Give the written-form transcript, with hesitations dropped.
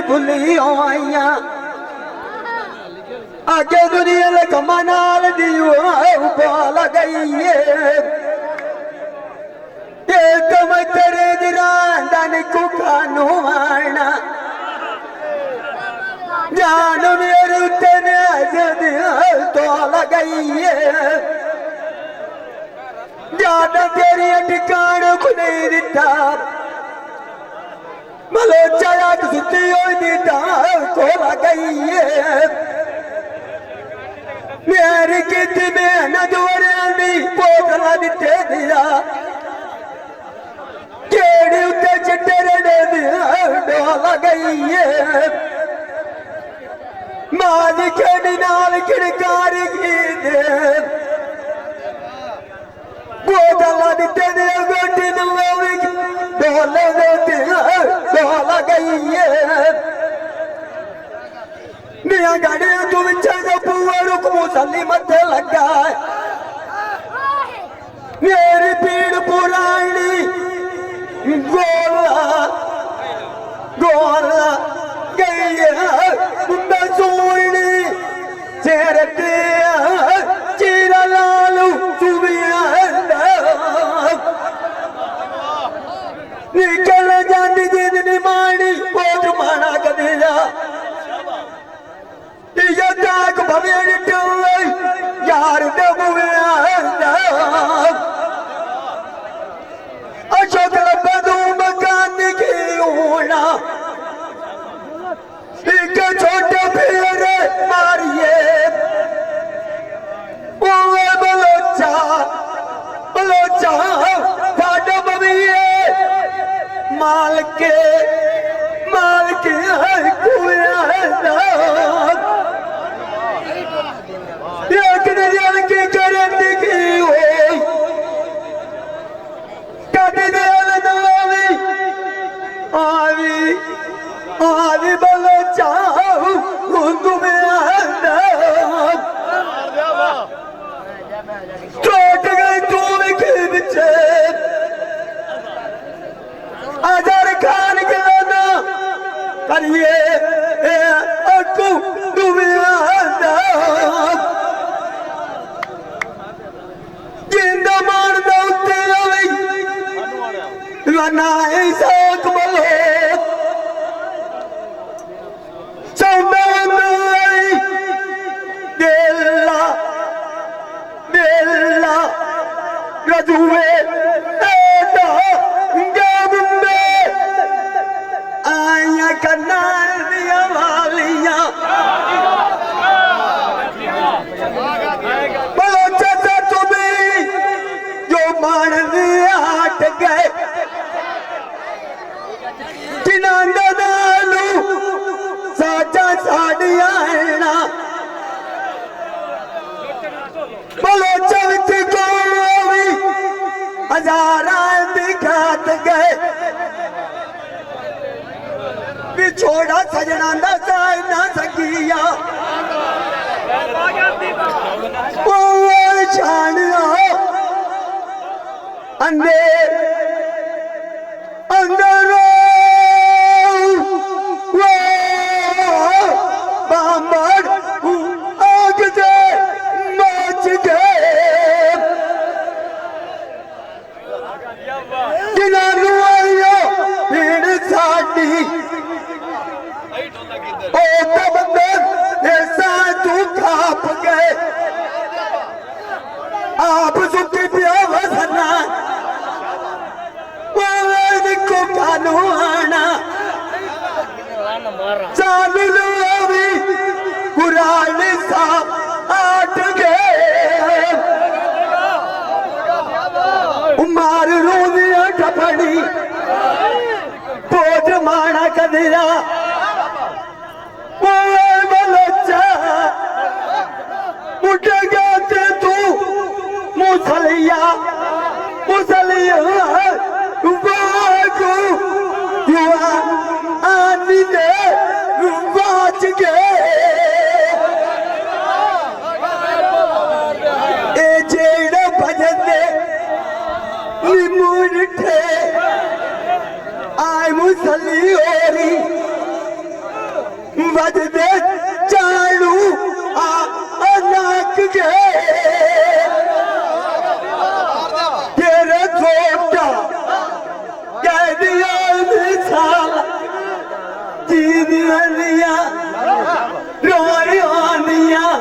भुली आइया आगे दुनिया ले कमानाल दियो उबाल गई ये कम तेरे दिरांदन को खानो आना जान मेरे तेने जदी तो लगई ज्यादा तेरी ठिकान को नहीं दिता मलोचा याद सुती हुई दिता को लगई मेरी किती में नजोरी पोतला दिते दिया केड़ी उते चिट्टे रड़े दिया डोला गई माली केड़ी नाल किड़कारी की दे पोतला दिते दिया गोटी नलोवी डोले देती डोला गई निया गाड़ियां तू विचार पुआरू को मुसल्ली मथे लगा मेरी पीड़ पुरानी गोला गोला गई मुंडा सोनी चेहरे चीरा लालू सुबिया निकल जाती जिंदगी मानी पोत माना कदिया ये ताक भवेड़ टोई यार दे बुया अशोक लबदू मकान की ऊना एक छोटे फेरे मारिए ओए बलोचा बलोचा फाटो बबिए माल के है कुया है की करें दिखी हो कभी दिल नवी आवी आवी बोलो चाहूं हुंदू में टूट गई तू भी खींचे आजार खान के ना करिए अकू दुनिया बनाए सोक बोलो चौबंदी बेला बेला रजुए एदा गबे आया कनाल दिया वालियां बोलो चाचा तुम्हें जो मान दिया हट गए साचा साड़िया बोलो चलती को हजारा दिखात गए बिछोड़ा सजना नसा ना सकिया छानिया अंदर अंदर आग से मच गए जिन्होंने आइयो भीड़ साड़ी ओ तब ऐसा तू खाप गए आप सुखी पिया वसना को कानू आना चालू लोवी कुरान सा आठ गए उमार रोदिया ठपड़ी पोज माना कदिया बलोचा मुझे गाते तू मुसलिया मुसलिया वागू युवा आनी दे बाज गए ए जेड़ा भजन दे मुठे आय मुसली ओरी ਵੱਜਦੇ ਝਾੜੂ ਅਨਾਕ ਗਏ ਤੇਰੇ ਛੋਟਾ ਕਹਿ ਦਿਆ ਮਿਸਾਲ ਜੀਦੀਆਂ ਦੀਆਂ ਰੋਇਆਨੀਆਂ